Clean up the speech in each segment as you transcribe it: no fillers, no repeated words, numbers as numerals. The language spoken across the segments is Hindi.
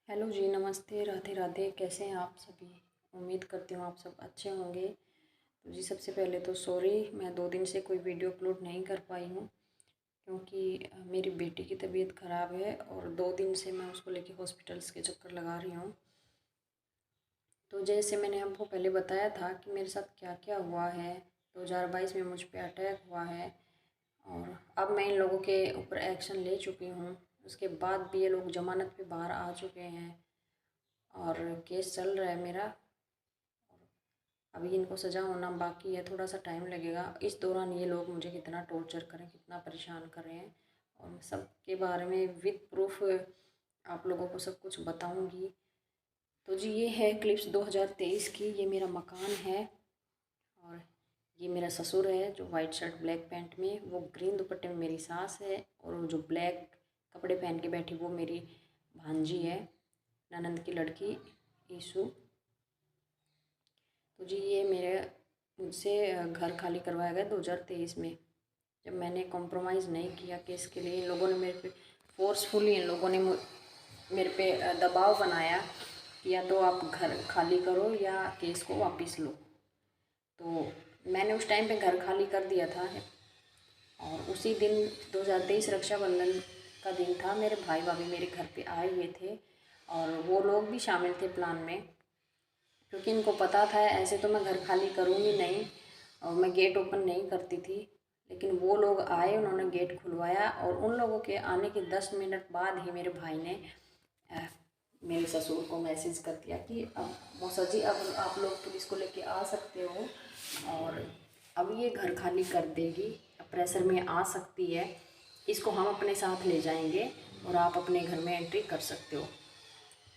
हेलो जी, नमस्ते, राधे राधे। कैसे हैं आप सभी? उम्मीद करती हूँ आप सब अच्छे होंगे। तो जी, सबसे पहले तो सॉरी, मैं 2 दिन से कोई वीडियो अपलोड नहीं कर पाई हूँ क्योंकि मेरी बेटी की तबीयत ख़राब है और 2 दिन से मैं उसको लेके हॉस्पिटल्स के चक्कर लगा रही हूँ। तो जैसे मैंने आपको पहले बताया था कि मेरे साथ क्या क्या हुआ है। 2022 में मुझ पे अटैक हुआ है और अब मैं इन लोगों के ऊपर एक्शन ले चुकी हूँ। उसके बाद भी ये लोग ज़मानत पे बाहर आ चुके हैं और केस चल रहा है मेरा। अभी इनको सज़ा होना बाकी है, थोड़ा सा टाइम लगेगा। इस दौरान ये लोग मुझे कितना टॉर्चर करें, कितना परेशान कर रहे हैं, और मैं सब के बारे में विद प्रूफ आप लोगों को सब कुछ बताऊंगी। तो जी, ये है क्लिप्स 2023 की। ये मेरा मकान है और ये मेरा ससुर है जो वाइट शर्ट ब्लैक पैंट में, वो ग्रीन दुपट्टे में मेरी सास है, और वो जो ब्लैक कपड़े पहन के बैठी वो मेरी भांजी है, ननंद की लड़की ईशु। तो जी, ये मेरे मुझसे घर खाली करवाया गया 2023 में, जब मैंने कॉम्प्रोमाइज़ नहीं किया केस के लिए। इन लोगों ने मेरे पे फोर्सफुली, इन लोगों ने मेरे पे दबाव बनाया कि या तो आप घर खाली करो या केस को वापस लो। तो मैंने उस टाइम पे घर खाली कर दिया था और उसी दिन 2023 रक्षाबंधन का दिन था। मेरे भाई भाभी मेरे घर पे आए हुए थे और वो लोग भी शामिल थे प्लान में, क्योंकि इनको पता था ऐसे तो मैं घर खाली करूँगी नहीं और मैं गेट ओपन नहीं करती थी। लेकिन वो लोग आए, उन्होंने गेट खुलवाया और उन लोगों के आने के 10 मिनट बाद ही मेरे भाई ने अ, मेरे ससुर को मैसेज कर दिया कि अब मौसा जी, अब आप लोग पुलिस को लेके आ सकते हो और अब ये घर खाली कर देगी, अब प्रेशर में आ सकती है, इसको हम अपने साथ ले जाएंगे और आप अपने घर में एंट्री कर सकते हो।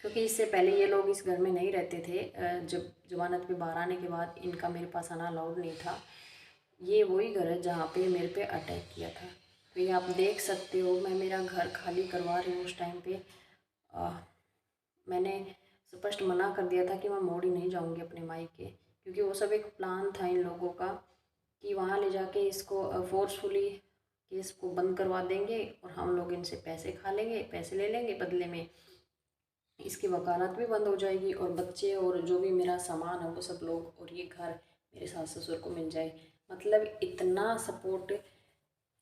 क्योंकि इससे पहले ये लोग इस घर में नहीं रहते थे। जब जमानत पे बाहर आने के बाद इनका मेरे पास आना अलाउड नहीं था। ये वही घर है जहाँ पे मेरे पे अटैक किया था। तो ये आप देख सकते हो, मैं मेरा घर खाली करवा रही हूँ। उस टाइम पे मैंने स्पष्ट मना कर दिया था कि मैं मोड़ी नहीं जाऊँगी अपने मायके, क्योंकि वो सब एक प्लान था इन लोगों का कि वहाँ ले जाके इसको फोर्सफुली केस को बंद करवा देंगे और हम लोग इनसे पैसे खा लेंगे, पैसे ले लेंगे बदले में, इसकी वकालत भी बंद हो जाएगी और बच्चे और जो भी मेरा सामान है वो सब लोग, और ये घर मेरे सास ससुर को मिल जाए। मतलब इतना सपोर्ट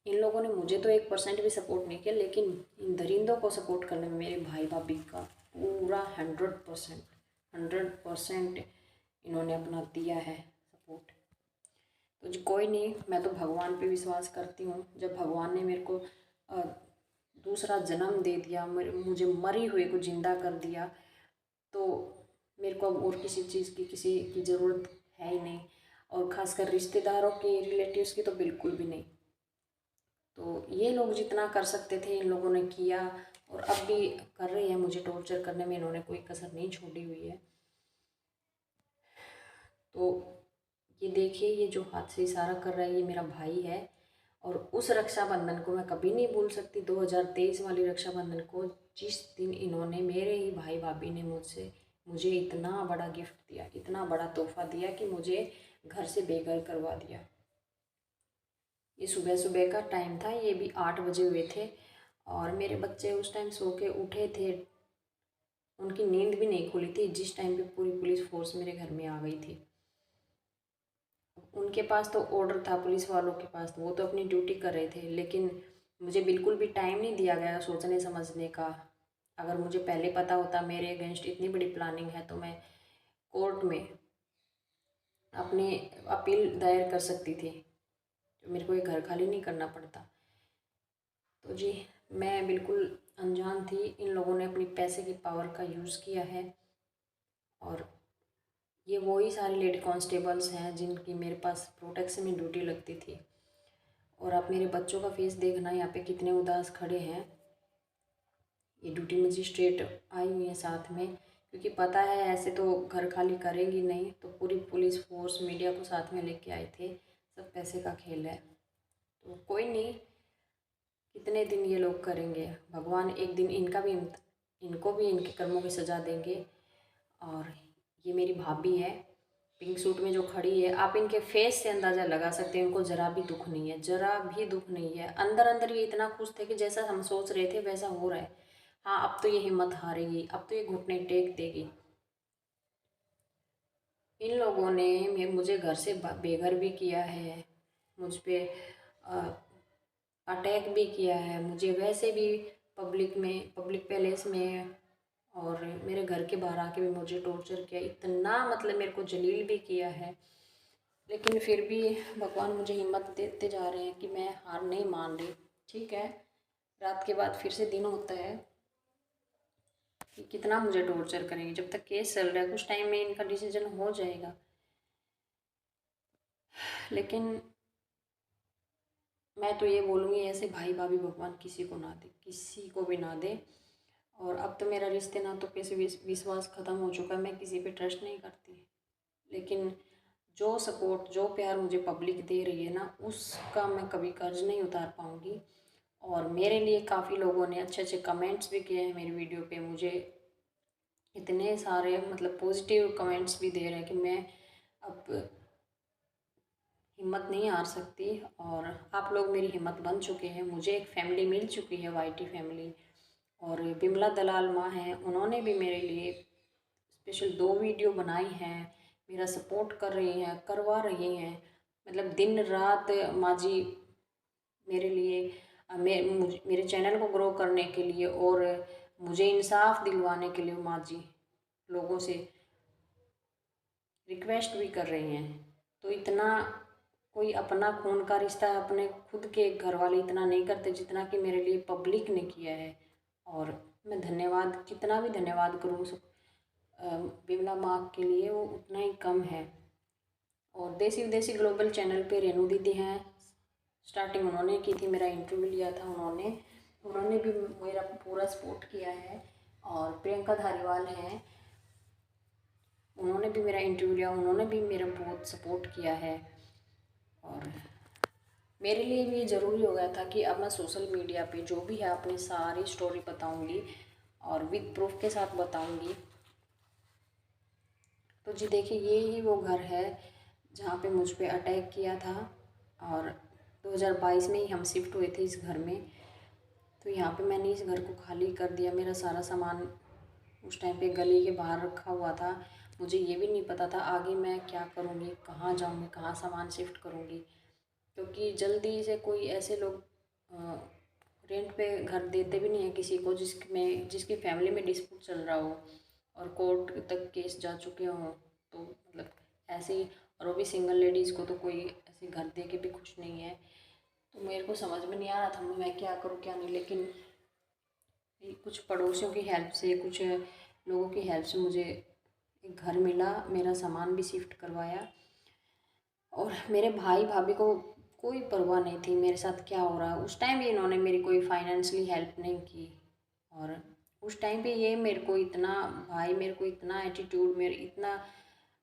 इन लोगों ने मुझे तो 1% भी सपोर्ट नहीं किया, लेकिन इन दरिंदों को सपोर्ट करने में मेरे भाई भाभी का पूरा 100% इन्होंने अपना दिया है सपोर्ट। तो जी, कोई नहीं, मैं तो भगवान पे विश्वास करती हूँ। जब भगवान ने मेरे को दूसरा जन्म दे दिया, मुझे मरी हुई को ज़िंदा कर दिया, तो मेरे को अब और किसी चीज़ की, किसी की ज़रूरत है ही नहीं, और ख़ासकर रिश्तेदारों की, रिलेटिव्स की तो बिल्कुल भी नहीं। तो ये लोग जितना कर सकते थे इन लोगों ने किया, और अब भी कर रहे हैं मुझे टॉर्चर करने में, इन्होंने कोई कसर नहीं छोड़ी हुई है। तो ये देखिए, ये जो हाथ से इशारा कर रहा है ये मेरा भाई है, और उस रक्षाबंधन को मैं कभी नहीं भूल सकती, 2023 वाली रक्षाबंधन को, जिस दिन इन्होंने, मेरे ही भाई भाभी ने मुझे इतना बड़ा गिफ्ट दिया, इतना बड़ा तोहफा दिया कि मुझे घर से बेघर करवा दिया। ये सुबह सुबह का टाइम था, ये भी 8 बजे हुए थे और मेरे बच्चे उस टाइम सो के उठे थे, उनकी नींद भी नहीं खुली थी जिस टाइम पे पूरी पुलिस फोर्स मेरे घर में आ गई थी। उनके पास तो ऑर्डर था, पुलिस वालों के पास, वो तो अपनी ड्यूटी कर रहे थे, लेकिन मुझे बिल्कुल भी टाइम नहीं दिया गया सोचने समझने का। अगर मुझे पहले पता होता मेरे अगेंस्ट इतनी बड़ी प्लानिंग है, तो मैं कोर्ट में अपनी अपील दायर कर सकती थी, तो मेरे को ये घर खाली नहीं करना पड़ता। तो जी, मैं बिल्कुल अनजान थी, इन लोगों ने अपनी पैसे की पावर का यूज़ किया है, और ये वही सारे लेडी कांस्टेबल्स हैं जिनकी मेरे पास प्रोटेक्शन में ड्यूटी लगती थी। और आप मेरे बच्चों का फेस देखना, यहाँ पे कितने उदास खड़े हैं। ये ड्यूटी मजिस्ट्रेट आई हुई है साथ में, क्योंकि पता है ऐसे तो घर खाली करेंगी नहीं, तो पूरी पुलिस फोर्स मीडिया को साथ में लेके आए थे। सब पैसे का खेल है, तो कोई नहीं, कितने दिन ये लोग करेंगे, भगवान एक दिन इनको भी इनके कर्मों की सज़ा देंगे। और ये मेरी भाभी है, पिंक सूट में जो खड़ी है, आप इनके फेस से अंदाज़ा लगा सकते हैं इनको ज़रा भी दुख नहीं है, ज़रा भी दुख नहीं है। अंदर अंदर ये इतना खुश थे कि जैसा हम सोच रहे थे वैसा हो रहा है। हाँ, अब तो ये हिम्मत हारेगी, अब तो ये घुटने टेक देगी। इन लोगों ने मुझे घर से बेघर भी किया है, मुझ पे अटैक भी किया है, मुझे वैसे भी पब्लिक प्लेस में और मेरे घर के बाहर आके भी मुझे टॉर्चर किया, इतना मतलब मेरे को जलील भी किया है। लेकिन फिर भी भगवान मुझे हिम्मत देते जा रहे हैं कि मैं हार नहीं मान रही। ठीक है, रात के बाद फिर से दिन होता है कि कितना मुझे टॉर्चर करेंगे। जब तक केस चल रहा है कुछ टाइम में इनका डिसीजन हो जाएगा, लेकिन मैं तो ये बोलूँगी ऐसे भाई भाभी भगवान किसी को ना दे, किसी को भी ना दे। और अब तो मेरा रिश्ते ना तो किसी विश्वास ख़त्म हो चुका है, मैं किसी पे ट्रस्ट नहीं करती। लेकिन जो सपोर्ट जो प्यार मुझे पब्लिक दे रही है ना, उसका मैं कभी कर्ज नहीं उतार पाऊँगी। और मेरे लिए काफ़ी लोगों ने अच्छे अच्छे कमेंट्स भी किए हैं मेरी वीडियो पे, मुझे इतने सारे मतलब पॉजिटिव कमेंट्स भी दे रहे हैं कि मैं अब हिम्मत नहीं हार सकती। और आप लोग मेरी हिम्मत बन चुके हैं, मुझे एक फैमिली मिल चुकी है, वाईटी फैमिली। और बिमला दलाल माँ हैं, उन्होंने भी मेरे लिए स्पेशल 2 वीडियो बनाई हैं, मेरा सपोर्ट कर रही हैं, करवा रही हैं। मतलब दिन रात माँ जी मेरे लिए मेरे चैनल को ग्रो करने के लिए और मुझे इंसाफ दिलवाने के लिए माँ जी लोगों से रिक्वेस्ट भी कर रही हैं। तो इतना कोई अपना खून का रिश्ता अपने खुद के घर वाले इतना नहीं करते जितना कि मेरे लिए पब्लिक ने किया है। और मैं धन्यवाद कितना भी धन्यवाद करूँ बिमला माँ के लिए वो उतना ही कम है। और देसी विदेशी ग्लोबल चैनल पे रेनू दीदी हैं, स्टार्टिंग उन्होंने की थी, मेरा इंटरव्यू लिया था उन्होंने उन्होंने भी मेरा पूरा सपोर्ट किया है। और प्रियंका धारीवाल हैं, उन्होंने भी मेरा इंटरव्यू लिया, उन्होंने भी मेरा बहुत सपोर्ट किया है। और मेरे लिए भी ज़रूरी हो गया था कि अब मैं सोशल मीडिया पे जो भी है अपनी सारी स्टोरी बताऊंगी और विद प्रूफ के साथ बताऊंगी। तो जी देखिए, ये ही वो घर है जहाँ पे मुझ पे अटैक किया था। और 2022 में ही हम शिफ्ट हुए थे इस घर में। तो यहाँ पे मैंने इस घर को खाली कर दिया, मेरा सारा सामान उस टाइम पे गली के बाहर रखा हुआ था। मुझे ये भी नहीं पता था आगे मैं क्या करूँगी, कहाँ जाऊँगी, कहाँ सामान शिफ्ट करूँगी। क्योंकि जल्दी से कोई ऐसे लोग रेंट पे घर देते भी नहीं है किसी को जिसकी फैमिली में डिस्प्यूट चल रहा हो और कोर्ट तक केस जा चुके हों। तो मतलब ऐसे ही, और वो भी सिंगल लेडीज़ को तो कोई ऐसे घर दे के भी खुश नहीं है। तो मेरे को समझ में नहीं आ रहा था मैं क्या करूँ क्या नहीं। लेकिन कुछ पड़ोसियों की हेल्प से, कुछ लोगों की हेल्प से मुझे एक घर मिला, मेरा सामान भी शिफ्ट करवाया। और मेरे भाई भाभी को कोई परवाह नहीं थी मेरे साथ क्या हो रहा है। उस टाइम भी इन्होंने मेरी कोई फाइनेंशियली हेल्प नहीं की। और उस टाइम पे ये मेरे को इतना एटीट्यूड, मेरे इतना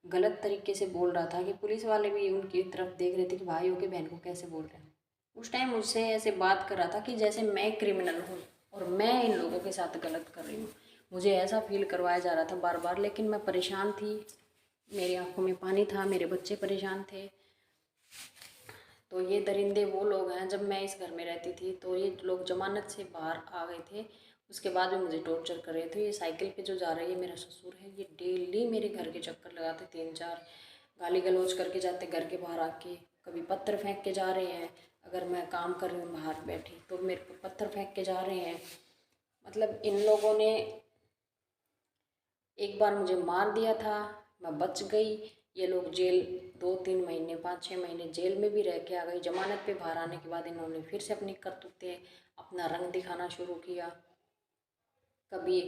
गलत तरीके से बोल रहा था कि पुलिस वाले भी उनकी तरफ देख रहे थे कि भाई होके बहन को कैसे बोल रहे हैं। उस टाइम मुझसे ऐसे बात कर रहा था कि जैसे मैं क्रिमिनल हूँ और मैं इन लोगों के साथ गलत कर रही हूँ। मुझे ऐसा फील करवाया जा रहा था बार बार, लेकिन मैं परेशान थी, मेरी आंखों में पानी था, मेरे बच्चे परेशान थे। तो ये दरिंदे वो लोग हैं, जब मैं इस घर में रहती थी तो ये लोग जमानत से बाहर आ गए थे, उसके बाद भी मुझे टॉर्चर कर रहे थे। ये साइकिल पे जो जा रही है मेरा ससुर है, ये डेली मेरे घर के चक्कर लगाते, 3-4 गाली गलौज करके जाते घर के बाहर आके। कभी पत्थर फेंक के जा रहे हैं, अगर मैं काम कर रही हूँ बाहर बैठी तो मेरे को पत्थर फेंक के जा रहे हैं। मतलब इन लोगों ने एक बार मुझे मार दिया था, मैं बच गई। ये लोग जेल 2-3 महीने 5-6 महीने जेल में भी रह के आ गई। जमानत पे बाहर आने के बाद इन्होंने फिर से अपनी करतूतें, अपना रंग दिखाना शुरू किया। कभी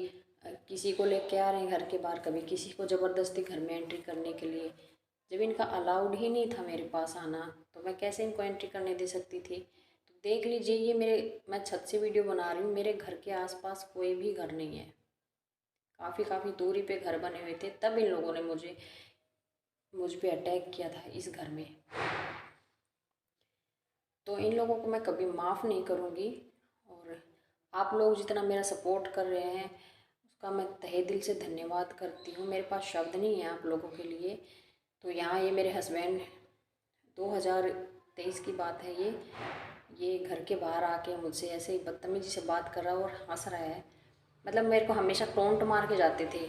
किसी को लेके आ रहे हैं घर के बाहर, कभी किसी को ज़बरदस्ती घर में एंट्री करने के लिए। जब इनका अलाउड ही नहीं था मेरे पास आना तो मैं कैसे इनको एंट्री करने दे सकती थी। तो देख लीजिए, ये मैं छत से वीडियो बना रही हूँ, मेरे घर के आसपास कोई भी घर नहीं है, काफ़ी दूरी पे घर बने हुए थे। तब इन लोगों ने मुझ पे अटैक किया था इस घर में। तो इन लोगों को मैं कभी माफ़ नहीं करूँगी। और आप लोग जितना मेरा सपोर्ट कर रहे हैं उसका मैं तहे दिल से धन्यवाद करती हूँ। मेरे पास शब्द नहीं है आप लोगों के लिए। तो यहाँ ये मेरे हस्बैंड 2023 की बात है, ये घर के बाहर आके मुझसे ऐसे ही बदतमीज़ी से बात कर रहा है और हंस रहा है। मतलब मेरे को हमेशा टोंट मार के जाते थे।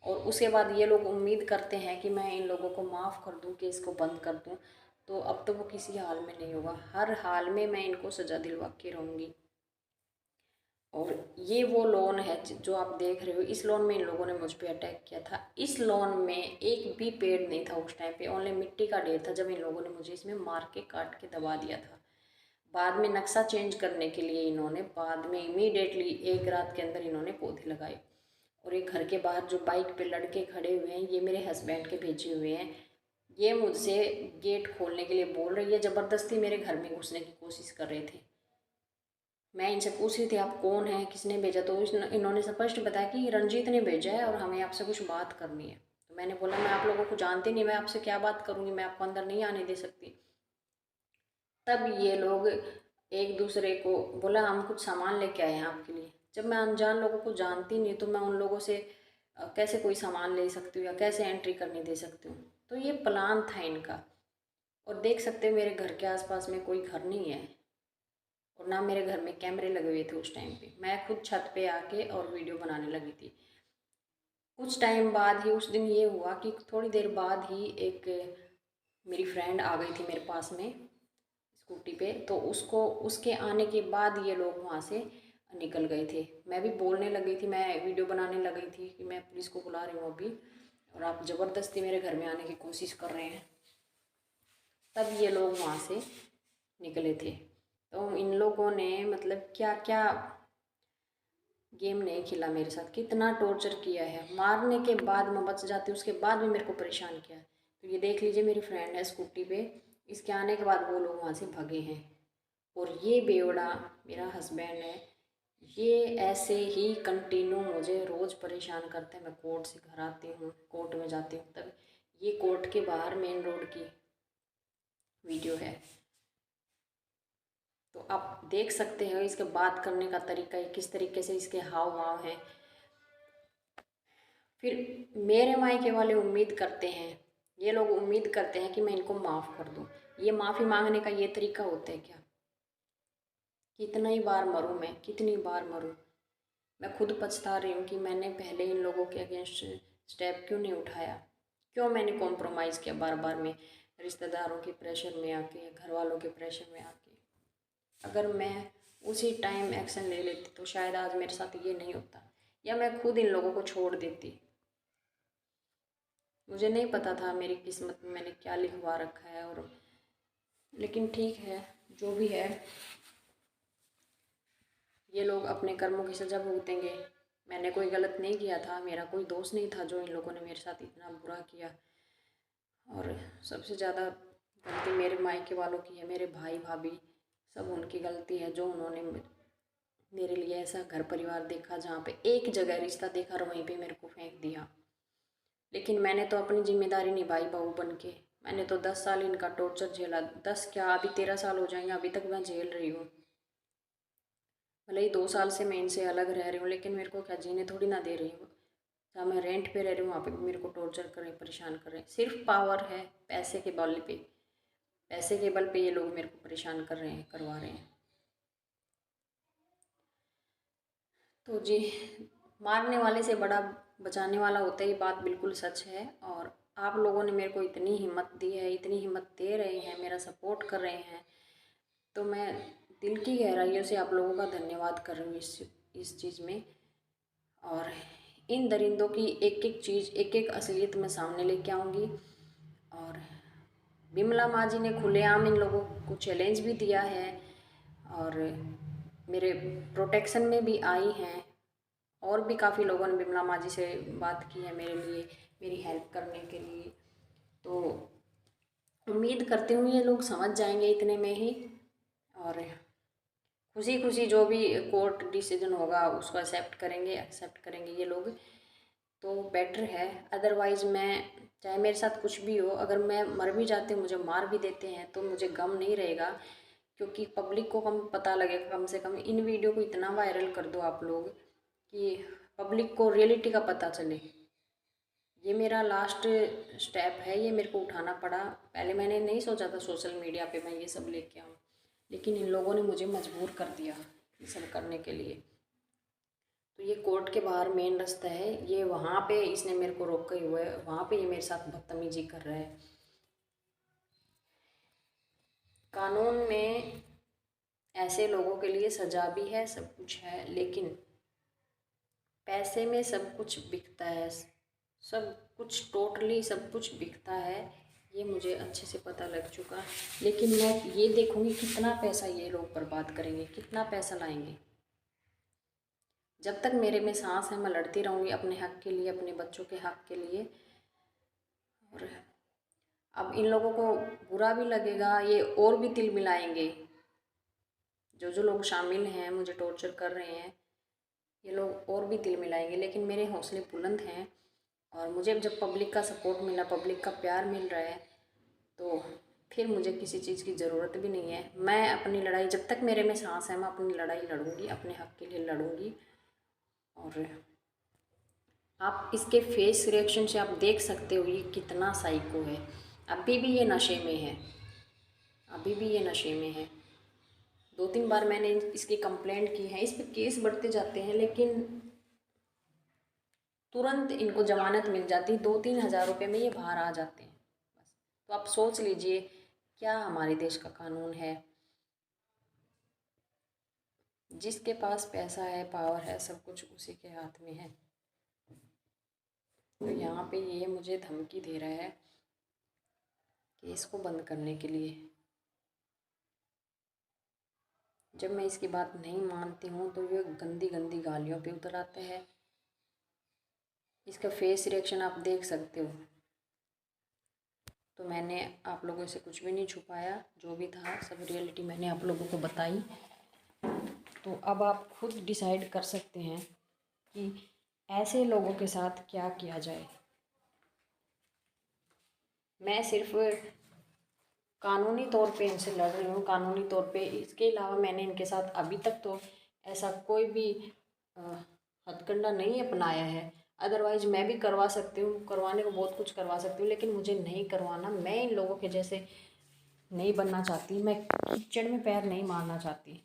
और उसके बाद ये लोग उम्मीद करते हैं कि मैं इन लोगों को माफ़ कर दूं, केस को बंद कर दूं। तो अब तो वो किसी हाल में नहीं होगा, हर हाल में मैं इनको सज़ा दिलवा के रहूँगी। और ये वो लोन है जो आप देख रहे हो, इस लोन में इन लोगों ने मुझ पे अटैक किया था। इस लोन में एक भी पेड़ नहीं था उस टाइम पे, ओनली मिट्टी का ढेर था, जब इन लोगों ने मुझे इसमें मार के काट के दबा दिया था। बाद में नक्शा चेंज करने के लिए इन्होंने बाद में इमीडिएटली एक रात के अंदर इन्होंने पौधे लगाए। और एक घर के बाहर जो बाइक पे लड़के खड़े हुए हैं, ये मेरे हस्बैंड के भेजे हुए हैं। ये मुझसे गेट खोलने के लिए बोल रही है, ज़बरदस्ती मेरे घर में घुसने की कोशिश कर रहे थे। मैं इनसे पूछ रही थी आप कौन है, किसने भेजा, तो इन्होंने स्पष्ट बताया कि रंजीत ने भेजा है और हमें आपसे कुछ बात करनी है। तो मैंने बोला मैं आप लोगों को जानती नहीं, मैं आपसे क्या बात करूँगी, मैं आपको अंदर नहीं आने दे सकती। तब ये लोग एक दूसरे को बोला हम कुछ सामान लेके आए हैं आपके लिए। जब मैं अनजान लोगों को जानती नहीं तो मैं उन लोगों से कैसे कोई सामान ले सकती हूँ या कैसे एंट्री करने दे सकती हूँ। तो ये प्लान था इनका। और देख सकते हो मेरे घर के आसपास में कोई घर नहीं है और ना मेरे घर में कैमरे लगे हुए थे उस टाइम पे। मैं खुद छत पे आके और वीडियो बनाने लगी थी। कुछ टाइम बाद ही उस दिन ये हुआ कि थोड़ी देर बाद ही एक मेरी फ्रेंड आ गई थी मेरे पास में स्कूटी पे। तो उसको उसके आने के बाद ये लोग वहाँ से निकल गए थे। मैं भी बोलने लगी थी, मैं वीडियो बनाने लगी थी कि मैं पुलिस को बुला रही हूँ अभी और आप ज़बरदस्ती मेरे घर में आने की कोशिश कर रहे हैं। तब ये लोग वहाँ से निकले थे। तो इन लोगों ने मतलब क्या क्या गेम नहीं खेला मेरे साथ, कितना टॉर्चर किया है। मारने के बाद मैं बच जाती, उसके बाद भी मेरे को परेशान किया है। तो ये देख लीजिए मेरी फ्रेंड है स्कूटी पे, इसके आने के बाद वो लोग वहाँ से भगे हैं। और ये बेवड़ा मेरा हस्बैंड है, ये ऐसे ही कंटिन्यू मुझे रोज़ परेशान करते हैं। मैं कोर्ट से घर आती हूँ, कोर्ट में जाती हूँ, तब ये कोर्ट के बाहर मेन रोड की वीडियो है। तो आप देख सकते हो इसके बात करने का तरीका, किस तरीके से इसके हाव भाव हैं। फिर मेरे मायके वाले उम्मीद करते हैं, ये लोग उम्मीद करते हैं कि मैं इनको माफ़ कर दूं। ये माफ़ी मांगने का ये तरीका होता है क्या? कितना ही बार मरूं मैं, कितनी बार मरूं। मैं खुद पछता रही हूँ कि मैंने पहले इन लोगों के अगेंस्ट स्टेप क्यों नहीं उठाया, क्यों मैंने कॉम्प्रोमाइज़ किया बार बार में, रिश्तेदारों के प्रेशर में आके, घर वालों के प्रेशर में आके। अगर मैं उसी टाइम एक्शन ले लेती तो शायद आज मेरे साथ ये नहीं होता, या मैं खुद इन लोगों को छोड़ देती। मुझे नहीं पता था मेरी किस्मत में मैंने क्या लिखवा रखा है। और लेकिन ठीक है, जो भी है, ये लोग अपने कर्मों की सज़ा भुगतेंगे। मैंने कोई गलत नहीं किया था, मेरा कोई दोस्त नहीं था जो इन लोगों ने मेरे साथ इतना बुरा किया। और सबसे ज़्यादा गलती मेरे मायके वालों की है, मेरे भाई भाभी सब उनकी गलती है जो उन्होंने मेरे लिए ऐसा घर परिवार देखा जहाँ पे एक जगह रिश्ता देखा और वहीं पे मेरे को फेंक दिया। लेकिन मैंने तो अपनी जिम्मेदारी निभाई बहू बन के। मैंने तो 10 साल इनका टॉर्चर झेला, 10 क्या अभी 13 साल हो जाएंगे, अभी तक मैं झेल रही हूँ। भले ही 2 साल से मैं इनसे अलग रह रही हूँ, लेकिन मेरे को क्या जीने थोड़ी ना दे रही हूँ। जहाँ मैं रेंट पे रह रही हूँ वहाँ पे भी मेरे को टॉर्चर कर रहे हैं, परेशान कर रहे हैं। सिर्फ पावर है, पैसे के बल पे, पैसे के बल पे ये लोग मेरे को परेशान कर रहे हैं, करवा रहे हैं। तो जी, मारने वाले से बड़ा बचाने वाला होता है, ये बात बिल्कुल सच है। और आप लोगों ने मेरे को इतनी हिम्मत दी है, इतनी हिम्मत दे रहे हैं, मेरा सपोर्ट कर रहे हैं, तो मैं दिल की गहराइयों से आप लोगों का धन्यवाद कर रही हूँ इस चीज़ में। और इन दरिंदों की एक एक चीज़, एक एक असलियत मैं सामने लेके आऊँगी। और बिमला माँ जी ने खुलेआम इन लोगों को चैलेंज भी दिया है और मेरे प्रोटेक्शन में भी आई हैं। और भी काफ़ी लोगों ने बिमला माँ जी से बात की है मेरे लिए, मेरी हेल्प करने के लिए। तो उम्मीद करती हूँ ये लोग समझ जाएंगे इतने में ही, और खुशी खुशी जो भी कोर्ट डिसीजन होगा उसको एक्सेप्ट करेंगे ये लोग, तो बेटर है। अदरवाइज़ मैं, चाहे मेरे साथ कुछ भी हो, अगर मैं मर भी जाती हूँ, मुझे मार भी देते हैं, तो मुझे गम नहीं रहेगा, क्योंकि पब्लिक को कम पता लगेगा। कम से कम इन वीडियो को इतना वायरल कर दो आप लोग कि पब्लिक को रियलिटी का पता चले। ये मेरा लास्ट स्टेप है, ये मेरे को उठाना पड़ा। पहले मैंने नहीं सोचा था सोशल मीडिया पे मैं ये सब लेके आऊँ, लेकिन इन लोगों ने मुझे मजबूर कर दिया ये सब करने के लिए। तो ये कोर्ट के बाहर मेन रास्ता है, ये वहाँ पे इसने मेरे को रोका हुआ है, वहाँ पे ये मेरे साथ बदतमीजी कर रहा है। कानून में ऐसे लोगों के लिए सज़ा भी है, सब कुछ है, लेकिन पैसे में सब कुछ बिकता है, सब कुछ टोटली सब कुछ बिकता है, ये मुझे अच्छे से पता लग चुका है। लेकिन मैं ये देखूँगी कितना पैसा ये लोग बर्बाद करेंगे, कितना पैसा लाएंगे। जब तक मेरे में सांस है मैं लड़ती रहूँगी अपने हक़ के लिए, अपने बच्चों के हक़ के लिए। और अब इन लोगों को बुरा भी लगेगा, ये और भी तिल मिलाएंगे। जो जो लोग शामिल हैं, मुझे टॉर्चर कर रहे हैं, ये लोग और भी तिल मिलाएंगे। लेकिन मेरे हौसले बुलंद हैं और मुझे जब पब्लिक का सपोर्ट मिला, पब्लिक का प्यार मिल रहा है, तो फिर मुझे किसी चीज़ की ज़रूरत भी नहीं है। मैं अपनी लड़ाई, जब तक मेरे में सांस है मैं अपनी लड़ाई लड़ूंगी, अपने हक़ के लिए लड़ूंगी। और आप इसके फेस रिएक्शन से आप देख सकते हो ये कितना साइको है। अभी भी ये नशे में है, अभी भी ये नशे में है। 2-3 बार मैंने इसकी कंप्लेंट की है, इस पर केस बढ़ते जाते हैं, लेकिन तुरंत इनको ज़मानत मिल जाती, 2-3 हज़ार रुपये में ये बाहर आ जाते हैं बस। तो आप सोच लीजिए क्या हमारे देश का कानून है। जिसके पास पैसा है, पावर है, सब कुछ उसी के हाथ में है। तो यहाँ पे ये मुझे धमकी दे रहा है केस को बंद करने के लिए। जब मैं इसकी बात नहीं मानती हूँ तो ये गंदी गंदी गालियों पे उतर आता है। इसका फेस रिएक्शन आप देख सकते हो। तो मैंने आप लोगों से कुछ भी नहीं छुपाया, जो भी था सब रियलिटी मैंने आप लोगों को बताई। तो अब आप खुद डिसाइड कर सकते हैं कि ऐसे लोगों के साथ क्या किया जाए। मैं सिर्फ कानूनी तौर पे इनसे लड़ रही हूँ, कानूनी तौर पे। इसके अलावा मैंने इनके साथ अभी तक तो ऐसा कोई भी हथकंडा नहीं अपनाया है। अदरवाइज़ मैं भी करवा सकती हूँ, करवाने को बहुत कुछ करवा सकती हूँ, लेकिन मुझे नहीं करवाना। मैं इन लोगों के जैसे नहीं बनना चाहती, मैं कीचड़ में पैर नहीं मारना चाहती।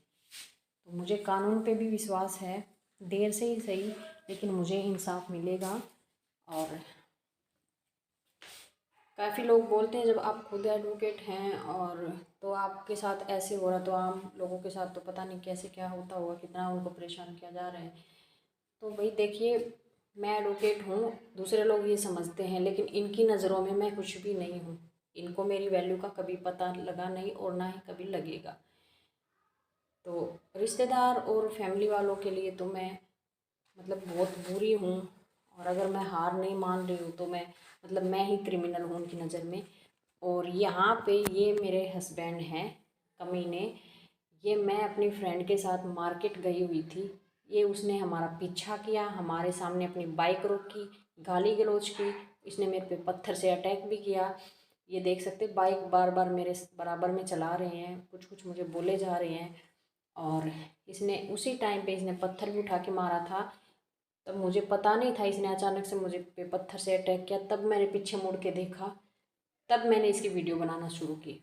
तो मुझे कानून पे भी विश्वास है, देर से ही सही, लेकिन मुझे इंसाफ मिलेगा। और काफ़ी लोग बोलते हैं जब आप खुद एडवोकेट हैं और तो आपके साथ ऐसे हो रहा, तो आम लोगों के साथ तो पता नहीं कैसे क्या होता होगा, कितना उनको परेशान किया जा रहा है। तो भाई देखिए, मैं एडवोकेट हूँ, दूसरे लोग ये समझते हैं, लेकिन इनकी नज़रों में मैं कुछ भी नहीं हूँ। इनको मेरी वैल्यू का कभी पता लगा नहीं और ना ही कभी लगेगा। तो रिश्तेदार और फैमिली वालों के लिए तो मैं मतलब बहुत बुरी हूँ। और अगर मैं हार नहीं मान रही हूँ तो मैं ही क्रिमिनल हूँ उनकी नज़र में। और यहाँ पे ये मेरे हस्बैंड हैं कमीने। ये मैं अपनी फ्रेंड के साथ मार्केट गई हुई थी, ये उसने हमारा पीछा किया, हमारे सामने अपनी बाइक रोकी, गाली गलौज की, इसने मेरे पे पत्थर से अटैक भी किया। ये देख सकते, बाइक बार बार मेरे बराबर में चला रहे हैं, कुछ कुछ मुझे बोले जा रहे हैं। और इसने उसी टाइम पे इसने पत्थर भी उठा के मारा था। तब मुझे पता नहीं था, इसने अचानक से मुझे पे पत्थर से अटैक किया। तब मैंने पीछे मुड़ के देखा, तब मैंने इसकी वीडियो बनाना शुरू की।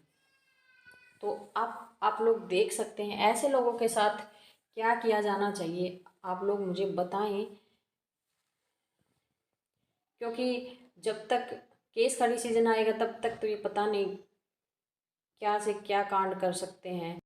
तो आप लोग देख सकते हैं ऐसे लोगों के साथ क्या किया जाना चाहिए, आप लोग मुझे बताएं। क्योंकि जब तक केस का डिसीजन आएगा तब तक तो ये पता नहीं क्या से क्या कांड कर सकते हैं।